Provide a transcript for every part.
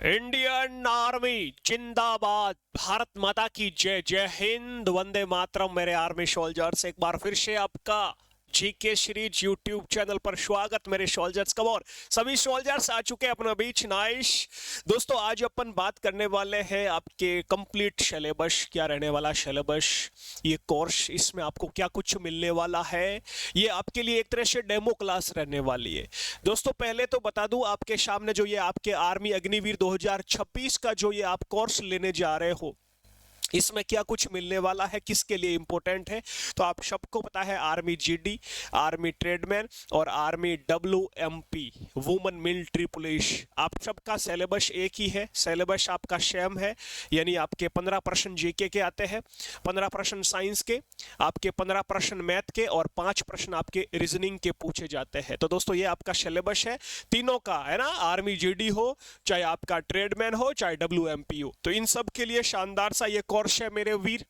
Indian army जिंदाबाद। भारत माता की जय। जय हिंद, वंदे मातरम। मेरे आर्मी सोल्जर्स, एक बार फिर से आपका जीके सीरीज यूट्यूब चैनल पर स्वागत। मेरे सोल्जर्स कब और सभी सोल्जर्स आ चुके हैं अपने बीच। नाइस दोस्तों, आज अपन बात करने वाले हैं आपके कंप्लीट सिलेबस, क्या रहने वाला सिलेबस, ये कोर्स, इसमें आपको क्या कुछ मिलने वाला है। ये आपके लिए एक तरह से डेमो क्लास रहने वाली है। दोस्तों पहले तो बता दूं, आपके सामने जो ये आपके आर्मी अग्निवीर 2026 का जो ये आप कोर्स लेने जा रहे हो, इसमें क्या कुछ मिलने वाला है, किसके लिए इंपॉर्टेंट है, तो आप सबको पता है। आर्मी जीडी, आर्मी ट्रेडमैन और आर्मी डब्ल्यूएमपी, वुमेन मिलिट्री पुलिस, आप सबका सिलेबस एक ही है। सिलेबस आपका सेम है, यानी आपके 15 प्रश्न जीके के आते हैं, 15 प्रश्न साइंस के, आपके 15 प्रश्न मैथ के और 5 प्रश्न आपके रीजनिंग के पूछे जाते हैं। तो दोस्तों ये आपका सिलेबस है तीनों का, है ना। आर्मी जीडी हो, चाहे आपका ट्रेडमैन हो, चाहे डब्ल्यूएमपी हो, तो इन सब के लिए शानदार सा ये कोर्स है मेरे वीर।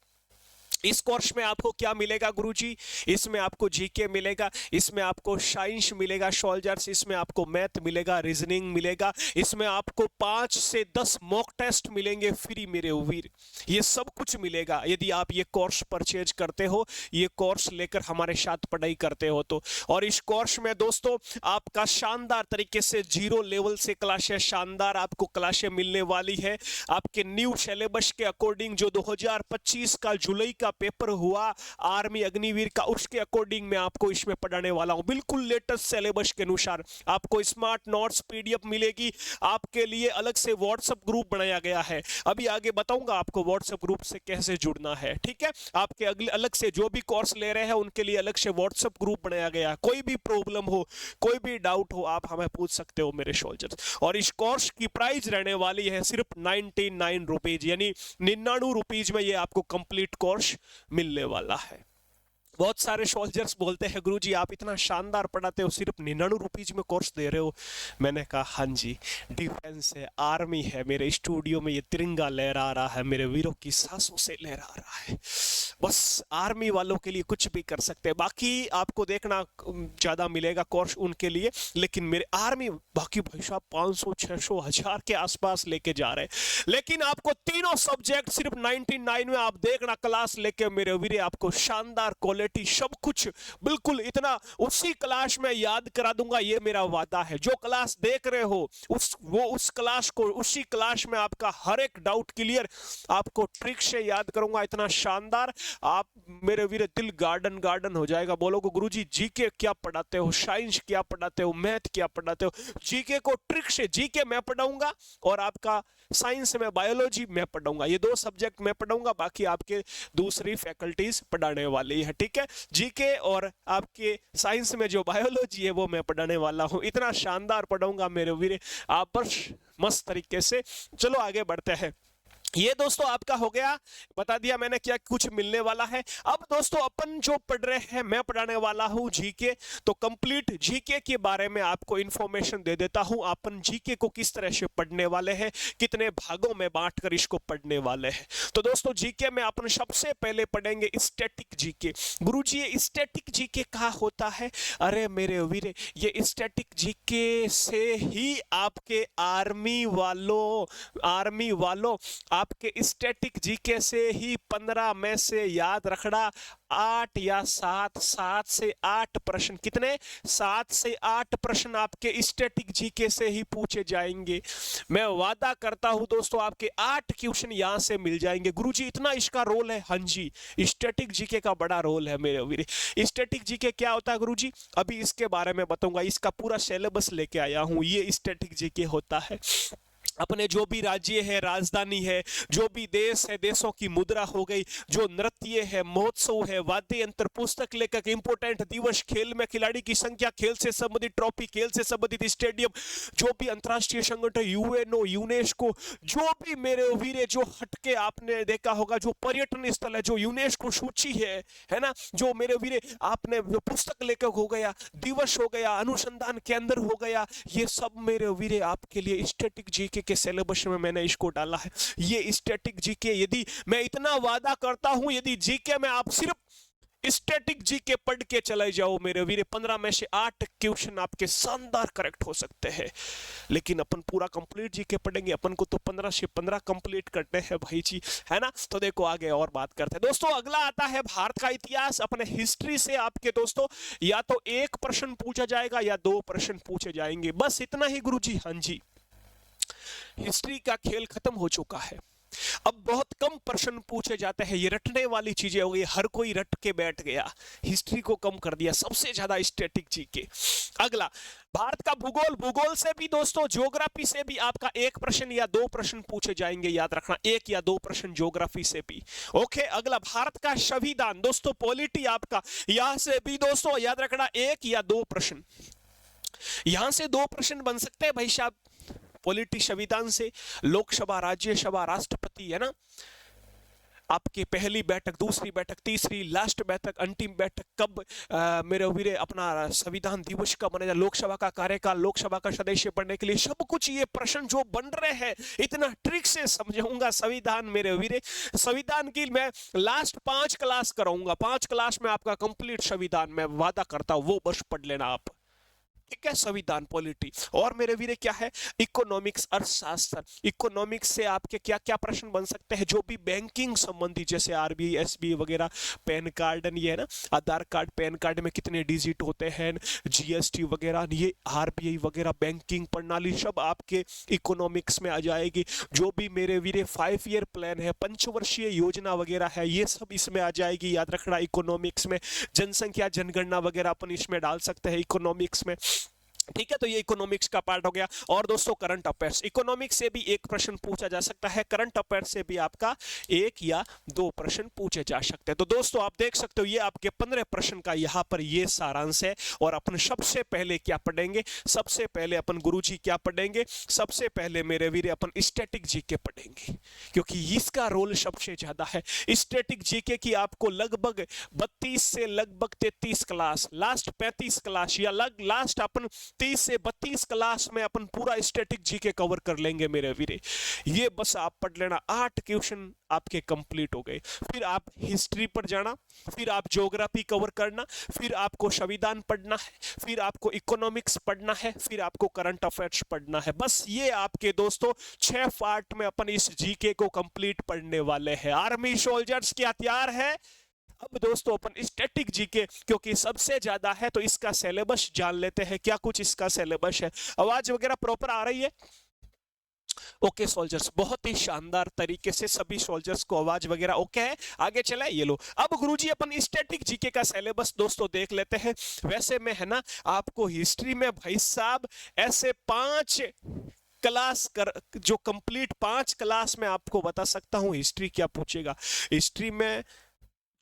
इस कोर्स में आपको क्या मिलेगा गुरुजी? इसमें आपको जीके मिलेगा, इसमें आपको साइंस मिलेगा सोल्जर्स, इसमें आपको मैथ मिलेगा, रीजनिंग मिलेगा, इसमें आपको 5 से 10 मॉक टेस्ट मिलेंगे फ्री मेरे वीर। ये सब कुछ मिलेगा यदि आप ये कोर्स परचेज करते हो, ये कोर्स लेकर हमारे साथ पढ़ाई करते हो तो। और इस कोर्स में दोस्तों आपका शानदार तरीके से जीरो लेवल से क्लासेस, शानदार आपको क्लासेस मिलने वाली है आपके न्यू सिलेबस के अकॉर्डिंग। जो 2025 का जुलाई का पेपर हुआ आर्मी अग्निवीर का, उसके अकॉर्डिंग मैं आपको इसमें पढ़ाने वाला हूं, बिल्कुल लेटेस्ट सिलेबस के अनुसार। आपको स्मार्ट नोट्स पीडीएफ मिलेगी, आपके लिए अलग से व्हाट्सएप ग्रुप बनाया गया है, अभी आगे बताऊंगा आपको व्हाट्सएप ग्रुप से कैसे जुड़ना है, ठीक है। आपके अगले अलग से जो भी कोर्स ले रहे हैं उनके लिए अलग से व्हाट्सएप ग्रुप बनाया गया है। कोई भी प्रॉब्लम हो, कोई भी डाउट हो, आप हमें पूछ सकते हो मेरे सोल्जर्स। और इस कोर्स की प्राइस रहने वाली है सिर्फ 99 रुपीज, यानी 99 रुपीज में ये आपको कंप्लीट कोर्स मिलने वाला है। बहुत सारे सोल्जर्स बोलते हैं गुरुजी आप इतना शानदार पढ़ाते हो, सिर्फ 99 रुपीज में कोर्स दे रहे हो। मैंने कहा हाँ जी, डिफेंस है, आर्मी है, मेरे स्टूडियो में ये तिरंगा लहरा रहा है, मेरे वीरों की सांसों से लहरा रहा है। बस आर्मी वालों के लिए कुछ भी कर सकते हैं, बाकी आपको देखना ज्यादा मिलेगा कोर्स उनके लिए, लेकिन मेरे आर्मी बाकी भाई साहब 500 600 1000 के आसपास लेके जा रहे हैं। लेकिन आपको तीनों सब्जेक्ट सिर्फ 99 में आप देखना क्लास लेके मेरे वीरे, आपको शानदार क्वालिटी सब कुछ बिल्कुल इतना उसी क्लास में याद करा दूंगा, ये मेरा वादा है। जो क्लास देख रहे हो उस क्लास को, उसी क्लास में आपका हर एक डाउट क्लियर आपको ट्रिक से याद करूंगा, इतना शानदार। आप मेरे वीरे दिल गार्डन गार्डन हो जाएगा। बोलोगे गुरुजी जीके क्या पढ़ाते हो, साइंस क्या पढ़ाते हो, मैथ क्या पढ़ाते हो? जीके को ट्रिक से, जीके मैं पढ़ाऊंगा और आपका साइंस में बायोलॉजी मैं पढ़ाऊंगा, ये 2 सब्जेक्ट मैं पढ़ाऊंगा, बाकी आपके दूसरी फैकल्टीज पढ़ाने वाली है, ठीक है। जीके और आपके साइंस में जो बायोलॉजी है वो मैं पढ़ाने वाला हूं, इतना शानदार पढ़ाऊंगा मेरे वीरे, आप बस मस्त तरीके से। चलो आगे बढ़ते हैं। ये दोस्तों आपका हो गया, बता दिया मैंने क्या कुछ मिलने वाला है। अब दोस्तों अपन जो पढ़ रहे हैं, मैं पढ़ाने वाला हूं जीके, तो कंप्लीट जीके के बारे में आपको इंफॉर्मेशन दे देता हूं। अपन जीके को किस तरह से पढ़ने वाले हैं, कितने भागों में बांटकर इसको पढ़ने वाले हैं। तो दोस्तों जीके में अपन सबसे पहले पढ़ेंगे स्टैटिक जीके। गुरुजी ये स्टैटिक जीके कहाँ होता है? अरे मेरे वीरे, ये स्टैटिक जीके से ही आपके आर्मी वालों आपके स्टैटिक जीके से ही 15 में से याद रखना 8 या 7 से 8 प्रश्न, कितने? 7 से 8 प्रश्न आपके स्टैटिक जीके से ही पूछे जाएंगे। मैं वादा करता हूं दोस्तों आपके 8 क्वेश्चन यहां से मिल जाएंगे। गुरुजी इतना इसका रोल है? हाँ जी, स्टैटिक जीके का बड़ा रोल है मेरे वीरे। स्टैटिक जीके क्या होता है गुरुजी? अभी इसके बारे में बताऊंगा, इसका पूरा सिलेबस लेके आया हूं। ये स्टैटिक जीके होता है, अपने जो भी राज्य है, राजधानी है, जो भी देश है, देशों की मुद्रा हो गई, जो नृत्य है, महोत्सव है, वाद्य यंत्र, पुस्तक लेखक, इंपोर्टेंट दिवस, खेल में खिलाड़ी की संख्या, खेल से संबंधित ट्रॉफी, खेल से संबंधित स्टेडियम, जो भी अंतरराष्ट्रीय संगठन, यूएनओ, यूनेस्को, जो भी मेरे वीरे जो हटके आपने देखा होगा, जो पर्यटन स्थल है, जो यूनेस्को सूची है ना, जो मेरे वीरे आपने जो पुस्तक लेखक हो गया, दिवस हो गया, अनुसंधान केंद्र हो गया, ये सब मेरे वीरे आपके लिए स्टैटिक जीके के सिलेबस में मैंने इसको डाला है। ये स्टैटिक जीके, यदि मैं इतना वादा करता हूं, यदि जीके में आप सिर्फ स्टैटिक जीके पढ़ के चले जाओ मेरे वीरे, 15 में से 8 क्वेश्चन आपके शानदार करेक्ट हो सकते हैं। लेकिन अपन पूरा कंप्लीट जीके पढ़ेंगे, अपन को तो 15 से 15 कंप्लीट करने हैं भाई जी, है ना। तो देखो आगे और बात करते हैं दोस्तों। अगला आता है भारत का इतिहास। अपने हिस्ट्री से आपके दोस्तों या तो एक प्रश्न पूछा जाएगा या 2 प्रश्न पूछे जाएंगे, बस इतना ही गुरुजी। हाँ जी, हिस्ट्री का खेल खत्म हो चुका है, अब बहुत कम प्रश्न पूछे जाते हैं। ये रटने वाली चीजें हो गई, हर कोई रट के बैठ गया, हिस्ट्री को कम कर दिया, सबसे ज्यादा स्टैटिक जीके। अगला भारत का भूगोल। भूगोल से भी दोस्तों, ज्योग्राफी से भी आपका 1 प्रश्न या 2 प्रश्न पूछे जाएंगे, याद रखना, 1 या 2 प्रश्न ज्योग्राफी से भी। ओके, अगला भारत का संविधान दोस्तों, पॉलिटी आपका, यहां से भी दोस्तों याद रखना 1 या 2 प्रश्न, यहां से 2 प्रश्न बन सकते हैं भाई साहब। पॉलिटी संविधान से लोकसभा, राज्यसभा, राष्ट्रपति, है ना, आपकी पहली बैठक, दूसरी बैठक, तीसरी, लास्ट बैठक, अंतिम बैठक कब मेरे वीरे अपना संविधान दिवस का मनाया, लोकसभा का कार्यकाल, लोकसभा का सदस्य पढ़ने के लिए, सब कुछ ये प्रश्न जो बन रहे हैं इतना ट्रिक से समझाऊंगा संविधान मेरे वीरे। संविधान की मैं लास्ट 5 क्लास कराऊंगा, 5 क्लास में आपका कंप्लीट संविधान मैं वादा करता हूं, वो बस पढ़ लेना आप, ठीक है। संविधान, पॉलिटी और मेरे वीरे क्या है, इकोनॉमिक्स, अर्थशास्त्र। इकोनॉमिक्स से आपके क्या क्या प्रश्न बन सकते हैं, जो भी बैंकिंग संबंधी, जैसे आरबीआई, एसबीआई वगैरह, पैन कार्ड, ये है ना, आधार कार्ड, पैन कार्ड में कितने डिजिट होते हैं, जीएसटी वगैरह, ये आरबीआई वगैरह, बैंकिंग प्रणाली, सब आपके इकोनॉमिक्स में आ जाएगी। जो भी मेरे वीरे 5 ईयर प्लान है, पंचवर्षीय योजना वगैरह है, ये सब इसमें आ जाएगी, याद रखना इकोनॉमिक्स में। जनसंख्या, जनगणना वगैरह अपन इसमें डाल सकते हैं इकोनॉमिक्स में, ठीक है। तो ये इकोनॉमिक्स का पार्ट हो गया। और दोस्तों करंट अफेयर्स, इकोनॉमिक्स से भी 1 प्रश्न पूछा जा सकता है, करंट अफेयर्स से भी आपका 1 या 2 प्रश्न पूछे जा सकते हैं। तो दोस्तों आप देख सकते हो ये आपके 15 प्रश्न का यहाँ पर ये सारांश है। और अपन सबसे पहले क्या पढ़ेंगे, सबसे पहले अपन गुरुजी क्या पढ़ेंगे, सबसे पहले मेरे वीरे अपन स्टैटिक जीके पढ़ेंगे, क्योंकि इसका रोल सबसे ज्यादा है। स्टैटिक जीके की आपको लगभग 32 से लगभग 33 क्लास, लास्ट 35 क्लास या लास्ट अपन 30 से 32 क्लास में अपन पूरा स्टैटिक जीके कवर कर लेंगे मेरे वीरे। ये बस आप पढ़ लेना, 8 क्वेश्चन आपके कंप्लीट हो गए। फिर आप हिस्ट्री पर जाना, फिर आप ज्योग्राफी कवर करना, फिर आपको संविधान पढ़ना है, फिर आपको इकोनॉमिक्स पढ़ना है, फिर आपको करंट अफेयर्स पढ़ना है। बस ये आपके दोस्तों 6 पार्ट में अपन इस जीके को कंप्लीट पढ़ने वाले हैं। आर्मी सोल्जर्स क्या तैयार है? अब दोस्तों अपन स्टैटिक जीके, क्योंकि सबसे ज्यादा है तो इसका सिलेबस जान लेते हैं, क्या कुछ इसका सिलेबस है। आवाज वगैरह प्रॉपर आ रही है? ओके सोल्जर्स, बहुत ही शानदार तरीके से सभी सोल्जर्स को आवाज वगैरह ओके है। आगे चले, ये लो। अब गुरुजी अपन स्टैटिक जीके का सिलेबस दोस्तों देख लेते हैं। वैसे में है ना, आपको हिस्ट्री में भाई साहब ऐसे 5 क्लास कर, जो कंप्लीट 5 क्लास में आपको बता सकता हूं हिस्ट्री क्या पूछेगा। हिस्ट्री में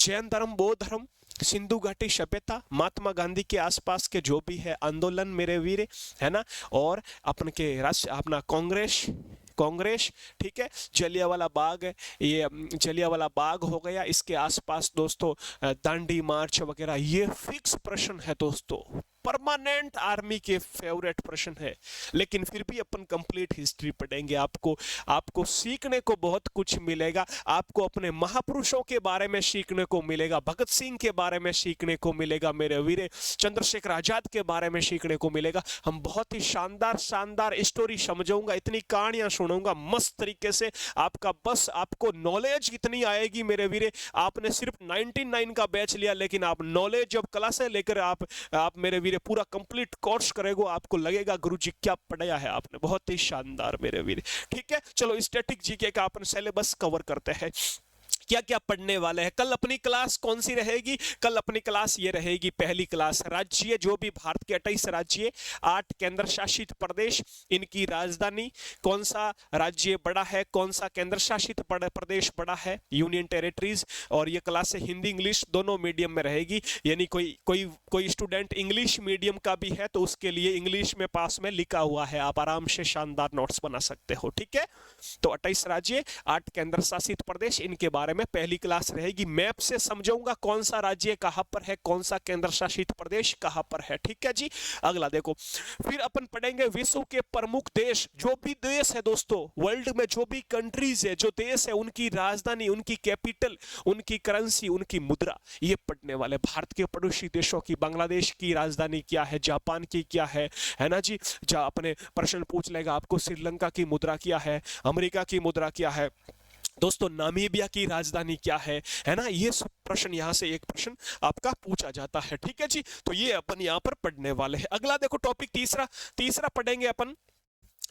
जैन धर्म, बौद्ध धर्म, सिंधु घाटी सभ्यता, महात्मा गांधी के आसपास के जो भी है आंदोलन मेरे वीरे, है ना, और अपन के राष्ट्र अपना कांग्रेस, ठीक है, जलियांवाला बाग, ये जलियांवाला बाग हो गया, इसके आसपास दोस्तों दांडी मार्च वगैरह, ये फिक्स प्रश्न है दोस्तों, परमानेंट आर्मी के फेवरेट प्रश्न है। लेकिन फिर भी अपन कंप्लीट हिस्ट्री पढ़ेंगे। आपको सीखने को बहुत कुछ मिलेगा। आपको अपने महापुरुषों के बारे में सीखने को मिलेगा, भगत सिंह के बारे में सीखने को मिलेगा मेरे वीरे, चंद्रशेखर आजाद के बारे में सीखने को मिलेगा। हम बहुत ही शानदार स्टोरी समझाऊंगा, इतनी कहानियां सुनाऊंगा मस्त तरीके से। आपको नॉलेज कितनी आएगी मेरे वीरे। आपने सिर्फ 99 का बैच लिया, लेकिन आप नॉलेज जब क्लासें लेकर आप मेरे वीरे पूरा कंप्लीट कोर्स करेगो, आपको लगेगा गुरुजी क्या पढ़ाया है आपने, बहुत ही शानदार मेरे वीरे। ठीक है, चलो स्टैटिक जीके का अपन सिलेबस कवर करते हैं। क्या क्या पढ़ने वाले हैं। कल अपनी क्लास कौन सी रहेगी? कल अपनी क्लास ये रहेगी, पहली क्लास राज्य, जो भी भारत के 28 राज्य, 8 केंद्र शासित प्रदेश, इनकी राजधानी, कौन सा राज्य बड़ा है, कौन सा केंद्र शासित प्रदेश बड़ा है, यूनियन टेरिटरीज। और ये क्लास हिंदी इंग्लिश दोनों मीडियम में रहेगी, यानी कोई स्टूडेंट इंग्लिश मीडियम का भी है तो उसके लिए इंग्लिश में पास में लिखा हुआ है, आप आराम से शानदार नोट्स बना सकते हो। ठीक है, तो 28 राज्य, 8 केंद्र शासित प्रदेश, इनके बारे बारे में पहली क्लास रहेगी। मैप से समझाऊंगा कौन सा राज्य कहां पर है, कौन सा केंद्र शासित प्रदेश कहां पर है, ठीक है जी। अगला देखो, फिर अपन पढ़ेंगे विश्व के प्रमुख देश, जो भी देश है दोस्तों, वर्ल्ड में जो भी कंट्रीज है, जो देश है, उनकी राजधानी, उनकी कैपिटल, उनकी करेंसी, उनकी मुद्रा, ये पढ़ने वाले। भारत के पड़ोसी देशों की, बांग्लादेश की राजधानी क्या है, जापान की क्या है ना जी। अपने प्रश्न पूछ लेगा आपको श्रीलंका की मुद्रा क्या है, अमेरिका की मुद्रा क्या है दोस्तों, नामीबिया की राजधानी क्या है ना। ये सब प्रश्न यहाँ से एक प्रश्न आपका पूछा जाता है, ठीक है जी। तो ये अपन यहाँ पर पढ़ने वाले हैं। अगला देखो टॉपिक तीसरा पढ़ेंगे अपन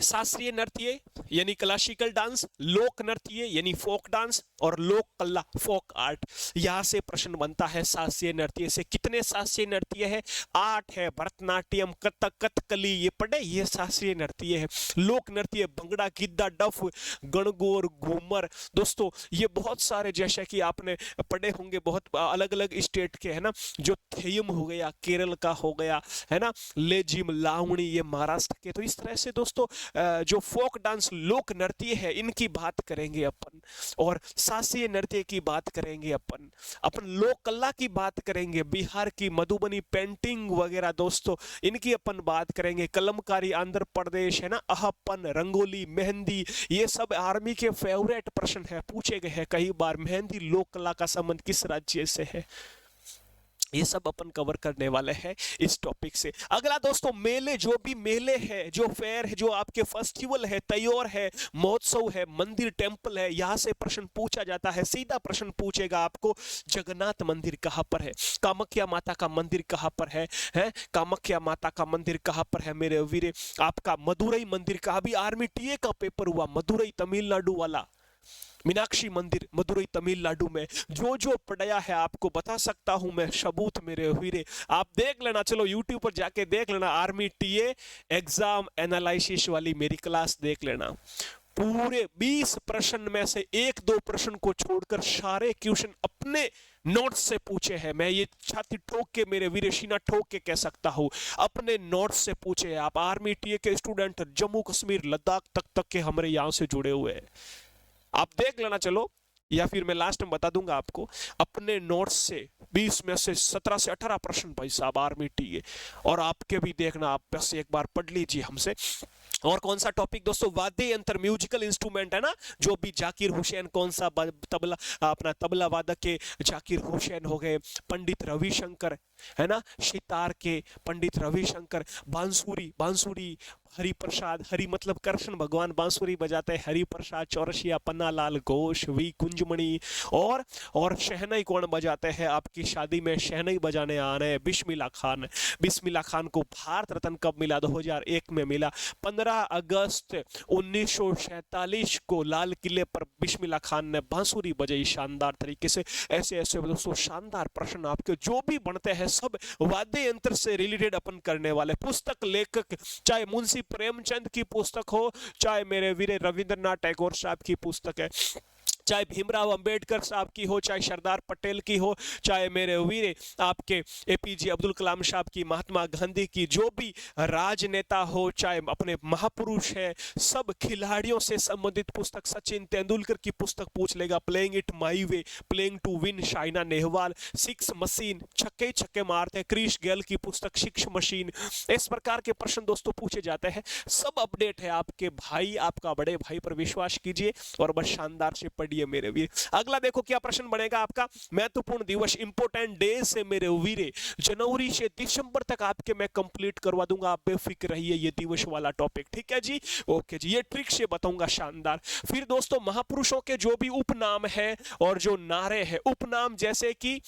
शास्त्रीय नृत्य यानी क्लासिकल डांस, लोक नृत्य यानी फोक डांस, और लोक कला फोक आर्ट। यहां से प्रश्न बनता है शास्त्रीय नृत्य से। कितने शास्त्रीय नृत्य है? 8 है। भरतनाट्यम, कथक, कथकली, ये पढ़े, ये शास्त्रीय नृत्य है। लोक नृत्य भंगड़ा, गिद्दा, डफ, गणगौर, घूमर। दोस्तों ये बहुत सारे, जैसे कि आपने पढ़े होंगे, बहुत अलग अलग स्टेट के है ना, जो थेयम हो गया केरल का हो गया है ना, लेजिम, लावणी, ये महाराष्ट्र के। तो इस तरह से दोस्तों जो फोक डांस, लोक नृत्य है, इनकी बात करेंगे अपन, और शास्त्रीय नृत्य की बात करेंगे अपन लोक कला की बात करेंगे, बिहार की मधुबनी पेंटिंग वगैरह दोस्तों, इनकी अपन बात करेंगे। कलमकारी आंध्र प्रदेश है ना, अहपन, रंगोली, मेहंदी, ये सब आर्मी के फेवरेट प्रश्न है, पूछे गए हैं कई बार। मेहंदी लोक कला का संबंध किस राज्य से है, ये सब अपन कवर करने वाले हैं इस टॉपिक से। अगला दोस्तों मेले, जो भी मेले हैं, जो फेयर है, जो आपके फेस्टिवल है, त्योहार है, महोत्सव है, मंदिर, टेंपल है, यहाँ से प्रश्न पूछा जाता है। सीधा प्रश्न पूछेगा आपको, जगन्नाथ मंदिर कहाँ पर है, कामाख्या माता का मंदिर कहाँ पर है, कामाख्या माता का मंदिर कहाँ पर है मेरे वीरे। आपका मदुरई मंदिर का, अभी आर्मी टीए का पेपर हुआ, मदुरई तमिलनाडु वाला, मीनाक्षी मंदिर मदुरई तमिलनाडु में। जो जो पढ़ाया है आपको बता सकता हूं मैं, सबूत मेरे वीरे, आप देख लेना, चलो यूट्यूब पर जाके देख लेना, आर्मी टीए एग्जाम एनालिसिस वाली मेरी क्लास देख लेना। पूरे 20 प्रश्न में से 1-2 प्रश्न को छोड़कर सारे क्वेश्चन अपने नोट्स से पूछे हैं। मैं ये छाती ठोक के मेरे वीरे, सीना ठोक के कह सकता हूं, अपने नोट्स से पूछे हैं। आप आर्मी टीए के स्टूडेंट, जम्मू कश्मीर लद्दाख तक के हमारे यहां से जुड़े हुए हैं, आप देख लेना। चलो, या फिर मैं लास्ट में बता दूंगा आपको, अपने नोट्स से 20 में से 17 से 18 प्रश्न भाई साहब आर्मी टीए, और आपके भी देखना, आप बस एक बार पढ़ लीजिए हमसे। और कौन सा टॉपिक दोस्तों, वाद्य यंत्र, म्यूजिकल इंस्ट्रूमेंट है ना, जो भी जाकिर हुसैन, कौन सा तबला, अपना तबला वादक के जाकिर हुसैन हो गए, पंडित रविशंकर है ना, सितार के पंडित रविशंकर, बांसुरी हरिप्रसाद, हरि मतलब कृष्ण भगवान बांसुरी बजाते हैं, हरिप्रसाद चौरसिया, पन्नालाल घोष, वी कुंजमणि, और शहनाई कौन बजाते हैं, आपकी शादी में शहनाई बजाने आ रहे हैं, बिस्मिल्लाह खान को भारत रत्न कब मिला? 2001 में मिला। 15 अगस्त 1947 को लाल किले पर बिस्मिल्लाह खान ने बांसुरी बजाई शानदार तरीके से। ऐसे ऐसे दोस्तों शानदार प्रश्न आपके जो भी बनते हैं सब वाद्य यंत्र से रिलेटेड अपन करने वाले। पुस्तक लेखक, चाहे मुंशी प्रेमचंद की पुस्तक हो, चाहे मेरे वीरे रविंद्रनाथ टैगोर साहब की पुस्तक है, चाहे भीमराव अंबेडकर साहब की हो, चाहे सरदार पटेल की हो, चाहे मेरे वीरे आपके एपीजे अब्दुल कलाम साहब की, महात्मा गांधी की, जो भी राजनेता हो, चाहे अपने महापुरुष है, सब खिलाड़ियों से संबंधित पुस्तक, सचिन तेंदुलकर की पुस्तक पूछ लेगा, playing it my way, playing to win, Saina Nehwal, six machine, छक्के मारते, क्रिस गेल की पुस्तक सिक्स मशीन। इस प्रकार के प्रश्न दोस्तों पूछे जाते हैं। सब अपडेट है आपके भाई, आपका बड़े भाई पर विश्वास कीजिए और बस शानदार से पढ़िए मेरे वीर। अगला देखो क्या प्रश्न बनेगा आपका, महत्वपूर्ण दिवस, इंपोर्टेंट डे से मेरे वीरे, जनवरी से दिसंबर तक आपके मैं कंप्लीट करवा दूंगा, आप बेफिक्र रहिए ये दिवस वाला टॉपिक, ठीक है जी। ओके जी, ये ट्रिक से बताऊंगा शानदार। फिर दोस्तों महापुरुषों के जो भी उपनाम है और जो नारे हैं, उपनाम जैसे कि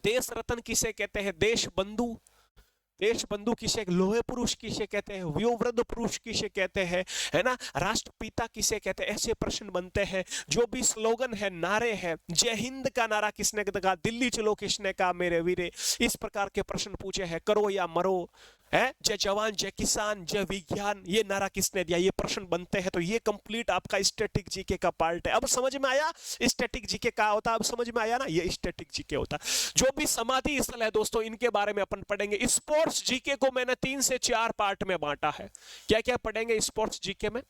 देश रत्न किसे कहते हैं, देश बंधु किसे, लोहे पुरुष किसे कहते हैं, व्योवृद्ध पुरुष किसे कहते हैं, है ना, राष्ट्रपिता किसे कहते हैं, ऐसे प्रश्न बनते हैं। जो भी स्लोगन है, नारे हैं, जय हिंद का नारा किसने कहा, दिल्ली चलो किसने कहा मेरे वीरे, इस प्रकार के प्रश्न पूछे हैं। करो या मरो है, जय जवान, जय किसान, जय विज्ञान, ये नारा किसने दिया, ये प्रश्न बनते हैं। तो ये कंप्लीट आपका स्टैटिक जीके का पार्ट है। अब समझ में आया स्टैटिक जीके का होता, अब समझ में आया ना, ये स्टैटिक जीके होता। जो भी समाधि स्थल है दोस्तों, इनके बारे में अपन पढ़ेंगे। स्पोर्ट्स जीके को मैंने 3 से 4 पार्ट में बांटा है। क्या क्या पढ़ेंगे स्पोर्ट्स जीके में?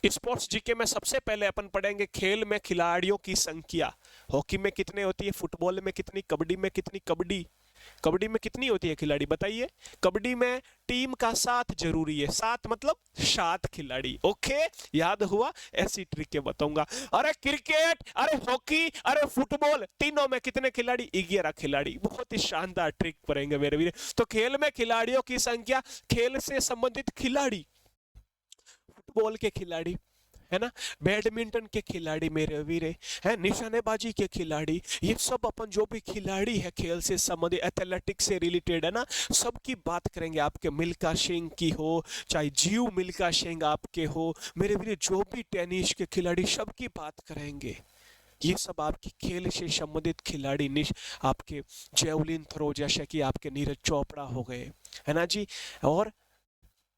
स्पोर्ट्स जीके में सबसे पहले अपन पढ़ेंगे खेल में खिलाड़ियों की संख्या, हॉकी में कितने होती है, फुटबॉल में कितनी, कबड्डी में कितनी, कबड्डी में कितनी होती है खिलाड़ी बताइए? कबड्डी में टीम का साथ जरूरी है, साथ मतलब 7 खिलाड़ी। ओके, याद हुआ? ऐसी ट्रिक बताऊंगा। अरे क्रिकेट, अरे हॉकी, अरे फुटबॉल, तीनों में कितने खिलाड़ी? 11 खिलाड़ी। बहुत ही शानदार ट्रिक पढ़ेंगे मेरे वीर। तो खेल में खिलाड़ियों की संख्या, खेल से संबंधित खिलाड़ी, फुटबॉल के खिलाड़ी है ना, बैडमिंटन के खिलाड़ी मेरे वीरे, है निशानेबाजी के खिलाड़ी, ये सब अपन जो भी खिलाड़ी है खेल से संबंधित, एथलेटिक्स से रिलेटेड है ना, सबकी बात करेंगे। आपके मिल्खा सिंह की हो, चाहे जीव मिल्खा सिंह आपके हो मेरे वीरे, जो भी टेनिस के खिलाड़ी, सबकी बात करेंगे। ये सब आपके खेल से संबंधित खिलाड़ी, आपके जेवलिन थ्रो जैसे कि आपके नीरज चोपड़ा हो गए, है ना जी, और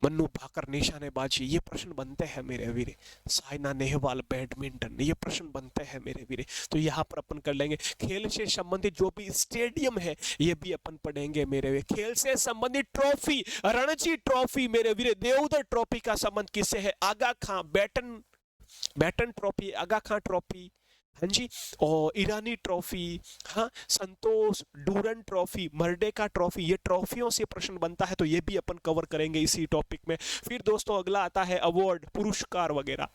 मन्नू भाकर निशानेबाजी, ये प्रश्न बनते हैं मेरे वीरे। साइना नेहवाल बैडमिंटन, ये प्रश्न बनते हैं मेरे वीरे। तो यहाँ पर अपन कर लेंगे। खेल से संबंधित जो भी स्टेडियम है ये भी अपन पढ़ेंगे मेरे वीरे। खेल से संबंधित ट्रॉफी, रणजी ट्रॉफी मेरे वीरे, देवधर ट्रॉफी का संबंध किससे है? आगा खां, बैटन ट्रॉफी, आगा खां ट्रॉफी, हाँ जी, और ईरानी ट्रॉफी, हाँ, संतोष डूरन ट्रॉफी, मर्डेका ट्रॉफी, ये ट्रॉफियों से प्रश्न बनता है, तो ये भी अपन कवर करेंगे इसी टॉपिक में। फिर दोस्तों अगला आता है अवार्ड, पुरस्कार वगैरह।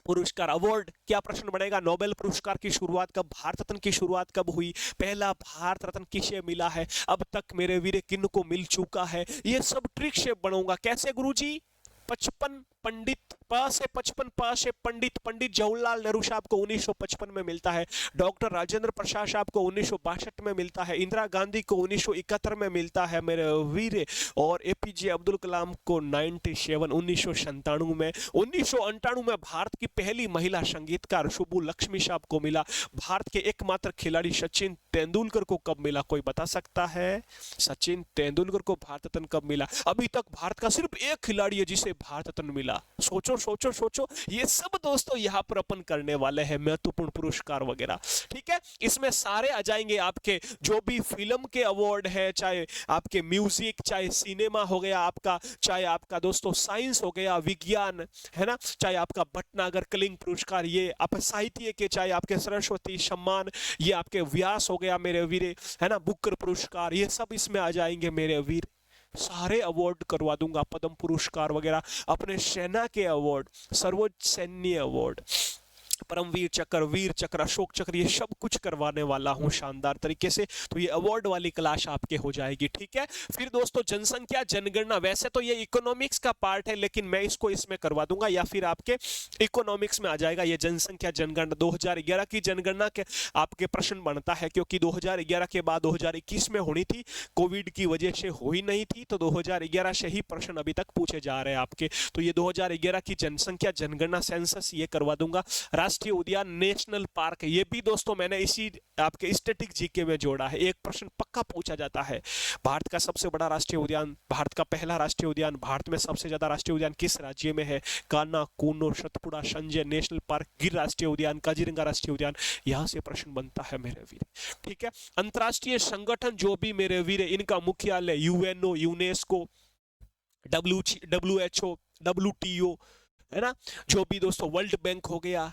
पुरस्कार, अवार्ड, क्या प्रश्न बनेगा? नोबेल पुरस्कार की शुरुआत कब, भारत रत्न की शुरुआत कब हुई, पहला भारत रत्न किसे मिला है, अब तक मेरे वीरे किन को मिल चुका है, ये सब ट्रिक से बनूंगा। कैसे गुरुजी? 55 पंडित, प से 55, प से पंडित, पंडित जवाहरलाल नेहरू साहब को 1955 में मिलता है, डॉक्टर राजेंद्र प्रसाद साहब को 1962 में मिलता है, इंदिरा गांधी को 1971 में मिलता है मेरे वीर, और एपीजे अब्दुल कलाम को 1997 में। 1998 में भारत की पहली महिला संगीतकार शुभू लक्ष्मी साहब को मिला। भारत के एकमात्र खिलाड़ी सचिन तेंदुलकर को कब मिला, कोई बता सकता है? सचिन तेंदुलकर को भारत रत्न कब मिला? अभी तक भारत का सिर्फ एक खिलाड़ी है जिसे भारत रत्न मिला। सोचो सोचो सोचो, ये सब दोस्तों यहाँ पर अपन करने वाले हैं, महत्वपूर्ण पुरस्कार वगैरह। ठीक है, इसमें सारे आ जाएंगे आपके जो भी फिल्म के अवार्ड है, चाहे आपके म्यूजिक, चाहे सिनेमा हो गया आपका, चाहे आपका दोस्तों साइंस हो गया, विज्ञान है ना, चाहे आपका भटनागर कलिंग पुरस्कार, ये आप साहित्य के, चाहे आपके सरस्वती सम्मान, ये आपके व्यास हो गया मेरे वीरे, है ना, बुकर पुरस्कार, ये सब इसमें आ जाएंगे मेरे वीर। सारे अवार्ड करवा दूंगा, पद्म पुरस्कार वगैरह, अपने सेना के अवार्ड, सर्वोच्च सैन्य अवार्ड, परमवीर चक्र, वीर चक्र, अशोक चक्र, ये सब कुछ करवाने वाला हूं शानदार तरीके से। तो ये अवार्ड वाली क्लास आपके हो जाएगी। ठीक है, फिर दोस्तों जनसंख्या जनगणना, वैसे तो ये इकोनॉमिक्स का पार्ट है लेकिन मैं इसको इसमें करवा दूंगा, या फिर आपके इकोनॉमिक्स में आ जाएगा ये जनसंख्या जनगणना। 2011 की जनगणना के आपके प्रश्न बनता है, क्योंकि 2011 के बाद 2021 में होनी थी, कोविड की वजह से हुई नहीं थी, तो 2011 से ही प्रश्न अभी तक पूछे जा रहे हैं आपके। तो ये 2011 की जनसंख्या जनगणना सेंसस ये करवा दूंगा। राष्ट्रीय उद्यान, नेशनल पार्क, ये भी दोस्तों मैंने इसी आपके स्टैटिक जीके में जोड़ा है, एक प्रश्न पक्का पूछा जाता है। भारत का सबसे बड़ा राष्ट्रीय उद्यान, भारत का पहला राष्ट्रीय उद्यान, भारत में सबसे ज्यादा राष्ट्रीय उद्यान किस राज्य में है? कान्हा, कूनो, सतपुड़ा, संजय नेशनल पार्क, गिर राष्ट्रीय उद्यान, काजीरंगा राष्ट्रीय उद्यान, यहां से प्रश्न बनता है मेरे वीर। ठीक है, अंतरराष्ट्रीय संगठन जो भी मेरे वीर, इनका मुख्यालय यूएनओ, यूनेस्को, WHO, WTO, है ना, जो भी दोस्तों वर्ल्ड बैंक हो गया,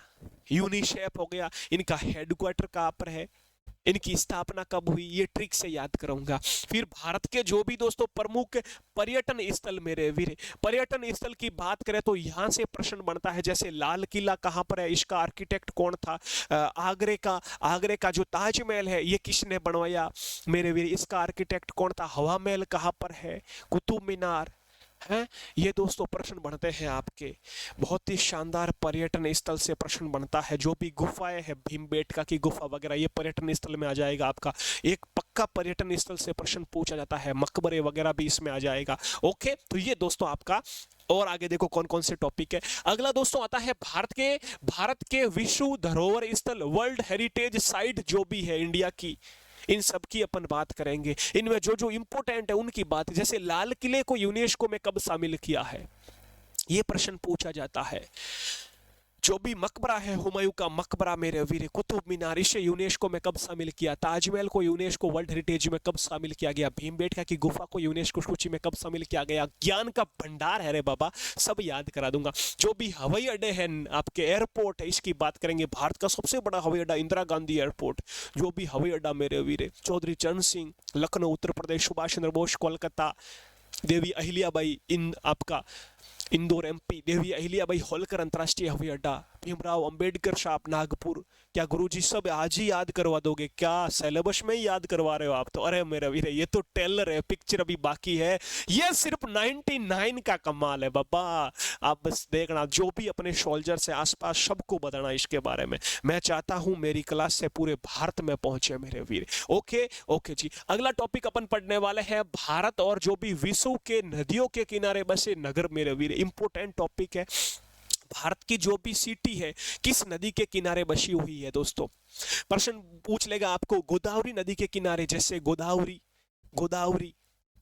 यूनिसेफ हो गया, इनका हेडक्वार्टर कहाँ पर है, इनकी स्थापना कब हुई, ये ट्रिक से याद करूंगा। फिर भारत के जो भी दोस्तों प्रमुख पर्यटन स्थल मेरे वीर, पर्यटन स्थल की बात करें तो यहां से प्रश्न बनता है, जैसे लाल किला कहां पर है, इसका आर्किटेक्ट कौन था? आगरे का जो ताजमहल है ये किसने बनवाया मेरे वीर, इसका आर्किटेक्ट कौन था? हवा महल कहां पर है? कुतुब मीनार है। ये दोस्तों प्रश्न बनते हैं आपके, बहुत ही शानदार पर्यटन स्थल से प्रश्न बनता है। जो भी गुफाएं है, भीमबेटका की गुफा वगैरह, ये पर्यटन स्थल में आ जाएगा आपका। एक पक्का पर्यटन स्थल से प्रश्न पूछा जाता है, मकबरे वगैरह भी इसमें आ जाएगा। ओके, तो ये दोस्तों आपका, और आगे देखो कौन कौन से टॉपिक है। अगला दोस्तों आता है भारत के विश्व धरोहर स्थल, वर्ल्ड हेरिटेज साइट जो भी है इंडिया की, इन सब की अपन बात करेंगे। इनमें जो जो इंपोर्टेंट है उनकी बात, जैसे लाल किले को यूनेस्को में कब शामिल किया है, ये प्रश्न पूछा जाता है। जो भी मकबरा है हुमायूं का मकबरा मेरे वीर, कुतुब मीनार, इसे यूनेस्को में कब शामिल किया, ताजमहल को यूनेस्को वर्ल्ड हेरिटेज में कब शामिल किया गया, भीमबेटका की गुफा को यूनेस्को सूची में कब शामिल किया गया, ज्ञान का भंडार है रे बाबा, सब याद करा दूंगा। जो भी हवाई अड्डे हैं आपके, एयरपोर्ट है, इसकी बात करेंगे। भारत का सबसे बड़ा हवाई अड्डा इंदिरा गांधी एयरपोर्ट, जो भी हवाई अड्डा मेरे वीर, चौधरी चरण सिंह लखनऊ उत्तर प्रदेश, सुभाष चंद्र बोस कोलकाता, देवी अहिल्याबाई इन आपका इंदौर एमपी, देवी अहिल्याबाई होलकर अंतरराष्ट्रीय हवाई अड्डा, भीमराव अंबेडकर साहब नागपुर। क्या गुरुजी सब आज ही याद करवा दोगे क्या? सिलेबस में ही याद करवा रहे हो आप तो। अरे मेरे वीरे ये तो टेलर है, पिक्चर अभी बाकी है। ये सिर्फ 99 का कमाल है बाबा। आप बस देखना, जो भी अपने सोल्जर से आसपास सबको बताना इसके बारे में। मैं चाहता हूं मेरी क्लास से पूरे भारत में पहुंचे मेरे वीर। ओके ओके जी, अगला टॉपिक अपन पढ़ने वाले हैं भारत और जो भी विश्व के नदियों के किनारे बसे नगर मेरे वीर। इंपोर्टेंट टॉपिक है। भारत की जो भी सिटी है किस नदी के किनारे बसी हुई है दोस्तों? प्रश्न पूछ लेगा आपको। गोदावरी नदी के किनारे, जैसे गोदावरी,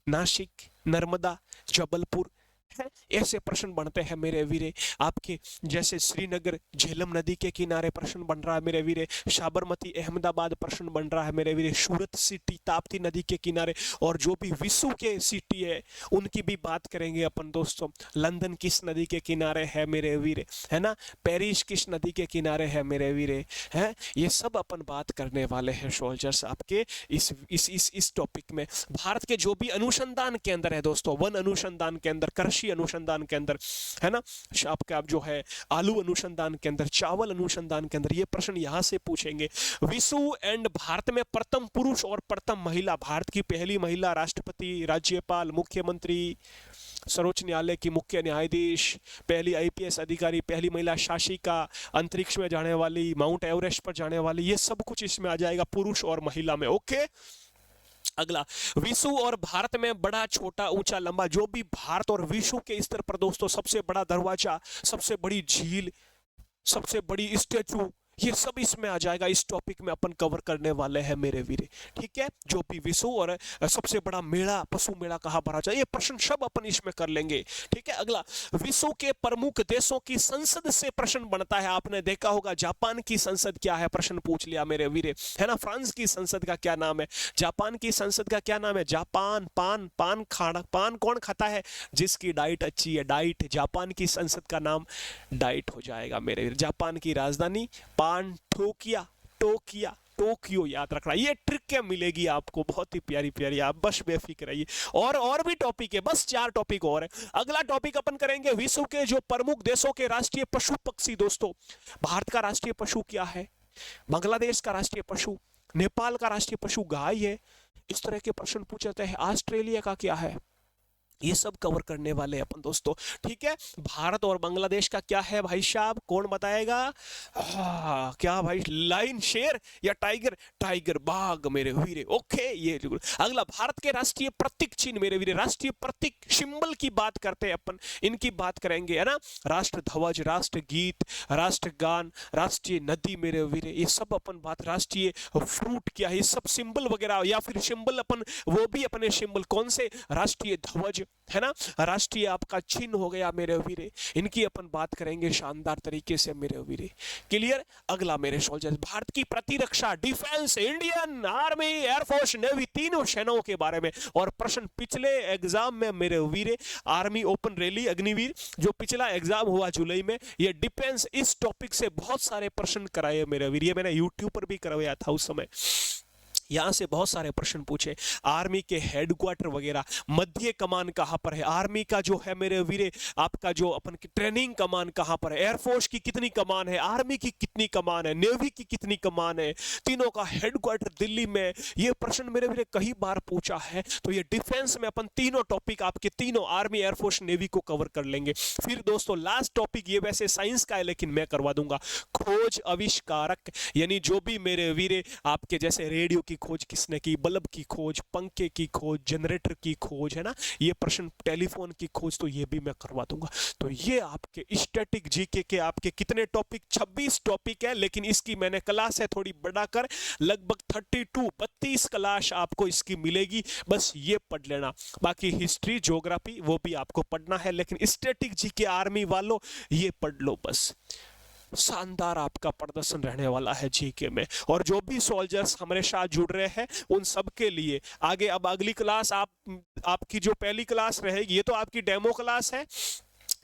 नासिक, नर्मदा, जबलपुर है, ऐसे प्रश्न बनते हैं मेरे वीरे। आपके जैसे श्रीनगर झेलम नदी के किनारे प्रश्न बन रहा है मेरे वीरे। साबरमती अहमदाबाद प्रश्न बन रहा है मेरे वीरे। सूरत सिटी ताप्ती नदी के किनारे। और जो भी विश्व के सिटी है उनकी भी बात करेंगे अपन दोस्तों। लंदन किस नदी के किनारे है मेरे वीरे, है ना? पेरिस किस नदी के किनारे है मेरे वीरे, है? ये सब अपन बात करने वाले हैं सोल्जर्स आपके इस टॉपिक में। भारत के जो भी अनुसंधान केंद्र है दोस्तों, वन अनुसंधान केंद्र, कृषि अनुसंधान केंद्र, है ना, आपका जो है आलू अनुसंधान केंद्र, चावल अनुसंधान केंद्र, ये प्रश्न यहां से पूछेंगे। विश्व एंड भारत में प्रथम पुरुष और प्रथम महिला, भारत की पहली महिला राष्ट्रपति, राज्यपाल, मुख्यमंत्री, सर्वोच्च न्यायालय की मुख्य न्यायाधीश, पहली आईपीएस अधिकारी, पहली महिला शासिका, अंतरिक्ष में जाने वाली, माउंट एवरेस्ट पर जाने वाली, ये सब कुछ इसमें आ जाएगा पुरुष और महिला में। ओके, अगला, विश्व और भारत में बड़ा, छोटा, ऊंचा, लंबा, जो भी भारत और विश्व के स्तर पर दोस्तों सबसे बड़ा दरवाजा, सबसे बड़ी झील, सबसे बड़ी स्टैचू, ये सब इसमें आ जाएगा। इस टॉपिक में अपन कवर करने वाले हैं मेरे वीरे, ठीक है? जो भी विश्व और सबसे बड़ा मेला, पशु मेला कहाँ भरा जाए, ये प्रश्न सब अपन इसमें कर लेंगे, ठीक है? अगला, विश्व के प्रमुख देशों की संसद से प्रश्न बनता है। आपने देखा होगा जापान की संसद क्या है, प्रश्न पूछ लिया मेरे वीरे, है ना? फ्रांस की संसद का क्या नाम है? जापान की संसद का क्या नाम है? जापान, पान कौन खाता है? जिसकी डाइट अच्छी है, डाइट। जापान की संसद का नाम डाइट हो जाएगा मेरे वीर। जापान की राजधानी टोक्यो याद रखना। ये ट्रिक क्या मिलेगी आपको, बहुत ही प्यारी प्यारी, आप बस बेफिक्र रहिए। और भी टॉपिक है, बस 4 टॉपिक और है। अगला टॉपिक अपन करेंगे विश्व के जो प्रमुख देशों के राष्ट्रीय पशु पक्षी दोस्तों। भारत का राष्ट्रीय पशु क्या है? बांग्लादेश का राष्ट्रीय पशु, नेपाल का राष्ट्रीय पशु गाय है। इस तरह के प्रश्न पूछे जाते हैं। ऑस्ट्रेलिया का क्या है? ये सब कवर करने वाले अपन दोस्तों, ठीक है? भारत और बांग्लादेश का क्या है भाई साहब, कौन बताएगा? क्या भाई, लाइन, शेर या टाइगर? टाइगर, बाघ मेरे वीरे। ओके, ये अगला, भारत के राष्ट्रीय प्रतीक चिन्ह मेरे वीरे, राष्ट्रीय प्रतीक सिंबल की बात करते हैं अपन, इनकी बात करेंगे, है ना? राष्ट्र ध्वज, राष्ट्र गीत, राष्ट्रगान, राष्ट्रीय नदी मेरे वीरे, ये सब अपन बात। राष्ट्रीय फ्रूट क्या है, ये सब सिंबल वगैरह, या फिर सिंबल अपन, वो भी अपने सिंबल कौन से? राष्ट्रीय ध्वज, है ना, राष्ट्रीय आपका चिन्ह हो गया मेरे वीरे, इनकी अपन बात करेंगे शानदार तरीके से मेरे वीरे। क्लियर? अगला मेरे सोल्जर, भारत की प्रतिरक्षा, defence, Indian army, air force, navy, तीनों सेनाओं के बारे में। और प्रश्न पिछले एग्जाम में मेरे वीरे, आर्मी ओपन रैली अग्निवीर जो पिछला एग्जाम हुआ जुलाई में, ये डिफेंस, इस टॉपिक से बहुत सारे प्रश्न कराए मेरे वीर। ये मैंने यूट्यूब पर भी करवाया था उस समय, यहां से बहुत सारे प्रश्न पूछे। आर्मी के हेडक्वार्टर वगैरह, मध्य कमान कहां पर है, आर्मी का जो है मेरे वीरे आपका जो अपन की ट्रेनिंग कमान कहां पर है, एयरफोर्स की कितनी कमान है, आर्मी की कितनी कमान है, नेवी की कितनी कमान है, तीनों का हेडक्वार्टर दिल्ली में। ये प्रश्न मेरे वीरे कई बार पूछा है। तो ये डिफेंस में अपन तीनों टॉपिक आपके, तीनों आर्मी, एयरफोर्स, नेवी को कवर कर लेंगे। फिर दोस्तों लास्ट टॉपिक, ये वैसे साइंस का है लेकिन मैं करवा दूंगा, खोज आविष्कारक, यानी जो भी मेरे वीरे आपके जैसे रेडियो की खोज किसने की, बल्ब की खोज, पंखे की खोज, जनरेटर की खोज, है ना, ये प्रश्न, टेलीफोन की खोज, तो ये भी मैं करवा दूंगा। तो ये आपके स्टैटिक जीके के आपके कितने टॉपिक, 26 टॉपिक है, लेकिन इसकी मैंने क्लास है थोड़ी बढ़ाकर लगभग 32 क्लास आपको इसकी मिलेगी। बस ये पढ़ लेना, बाकी हिस्ट्री, ज्योग्राफी वो भी आपको पढ़ना है, लेकिन स्टैटिक जीके आर्मी वालों ये पढ़ लो बस। शानदार आपका प्रदर्शन रहने वाला है जीके में। और जो भी सोल्जर्स हमारे साथ जुड़ रहे हैं उन सब के लिए आगे अब अगली क्लास आपकी जो पहली क्लास रहेगी, ये तो आपकी डेमो क्लास है,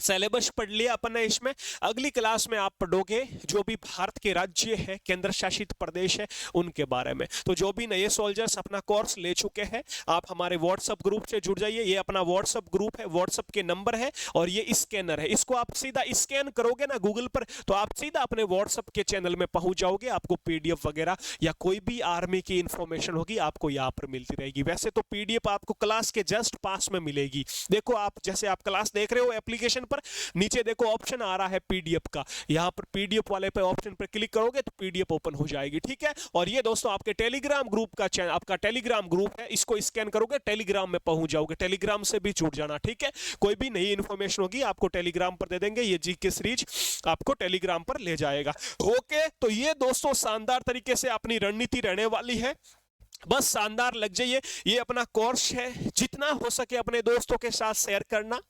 सिलेबस पढ़ लिया अपन ने इसमें। अगली क्लास में आप पढ़ोगे जो भी भारत के राज्य है, केंद्र शासित प्रदेश है, उनके बारे में। तो जो भी नए सोल्जर्स अपना कोर्स ले चुके हैं, आप हमारे व्हाट्सएप ग्रुप से जुड़ जाइए। ये अपना व्हाट्सएप ग्रुप है, व्हाट्सएप के नंबर है और ये स्कैनर है। इसको आप सीधा स्कैन करोगे ना गूगल पर, तो आप सीधा अपने व्हाट्सएप के चैनल में पहुंच जाओगे। आपको पीडीएफ वगैरह या कोई भी आर्मी की इंफॉर्मेशन होगी आपको यहाँ पर मिलती रहेगी। वैसे तो पीडीएफ आपको क्लास के जस्ट पास में मिलेगी। देखो आप जैसे आप क्लास देख रहे हो एप्लीकेशन पर, नीचे देखो ऑप्शन आ रहा है पीडीएफ का, यहां पर पीडीएफ वाले पे ऑप्शन पर क्लिक करोगे तो पीडीएफ ओपन हो जाएगी। ठीक है, और ये दोस्तों आपके टेलीग्राम ग्रुप का चैनल, आपका टेलीग्राम ग्रुप है, इसको स्कैन करोगे टेलीग्राम में पहुंच जाओगे। टेलीग्राम से भी जुड़ जाना। ठीक है, कोई भी नई इंफॉर्मेशन होगी आपको टेलीग्राम पर दे देंगे, ये जीके सीरीज आपको टेलीग्राम पर ले जाएगा। ओके, तो ये दोस्तों शानदार तरीके से अपनी रणनीति रहने वाली है। बस शानदार लग जाइए। ये अपना कोर्स है, जितना हो सके अपने दोस्तों के साथ शेयर करना।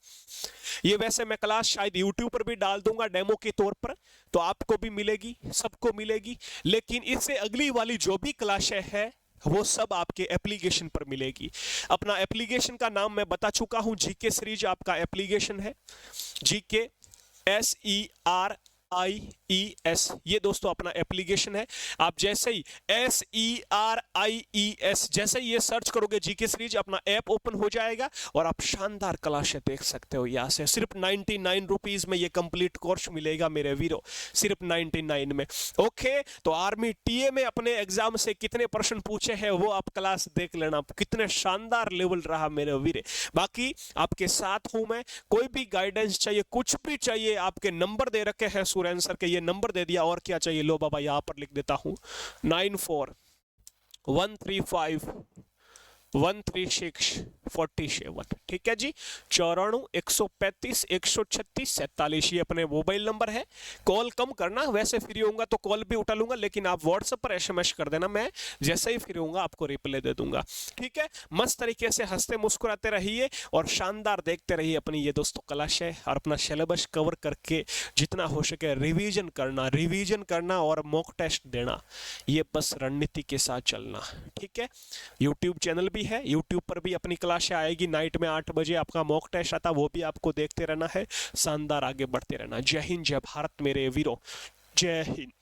ये वैसे मैं क्लास शायद YouTube पर भी डाल दूंगा डेमो के तौर पर, तो आपको भी मिलेगी, सबको मिलेगी। लेकिन इससे अगली वाली जो भी क्लास है वो सब आपके एप्लीकेशन पर मिलेगी। अपना एप्लीकेशन का नाम मैं बता चुका हूं, जीके सीरीज आपका एप्लीकेशन है, जीके SERIES, ये दोस्तों अपना एप्लीकेशन है। आप जैसे ही SERIES जैसे ही ये सर्च करोगे जीके सीरीज, अपना ऐप ओपन हो जाएगा और आप शानदार क्लासें देख सकते हो। यहाँ से सिर्फ 99 रुपीज में ये कंप्लीट कोर्स मिलेगा मेरे वीरो, सिर्फ 99 में। ओके, तो आर्मी टीए में अपने एग्जाम से कितने प्रश्न पूछे हैं वो आप क्लास देख लेना, कितने शानदार लेवल रहा मेरे वीरे। बाकी आपके साथ हूं मैं, कोई भी गाइडेंस चाहिए, कुछ भी चाहिए, आपके नंबर दे रखे हैं सुरेंद्र सर के, ये नंबर दे दिया, और क्या चाहिए लो बाबा यहां पर लिख देता हूं, 9413513647। ठीक है जी, 9415313647, ये अपने मोबाइल नंबर है। कॉल कम करना, वैसे फ्री होऊंगा तो कॉल भी उठा लूंगा, लेकिन आप व्हाट्सएप पर एसएमएस कर देना, मैं जैसे ही फ्री होऊंगा आपको रिप्लाई दे दूंगा। ठीक है, मस्त तरीके से हंसते मुस्कुराते रहिए और शानदार देखते रहिए अपनी ये दोस्तों क्लास है। और अपना सिलेबस कवर करके जितना हो सके रिवीजन करना और मॉक टेस्ट देना, ये बस रणनीति के साथ चलना। ठीक है, यूट्यूब चैनल भी है, यूट्यूब पर भी अपनी क्लास आएगी नाइट में 8 बजे, आपका मॉक टेस्ट आता, वो भी आपको देखते रहना है। शानदार आगे बढ़ते रहना। जय हिंद, जय भारत मेरे वीरों, जय हिंद।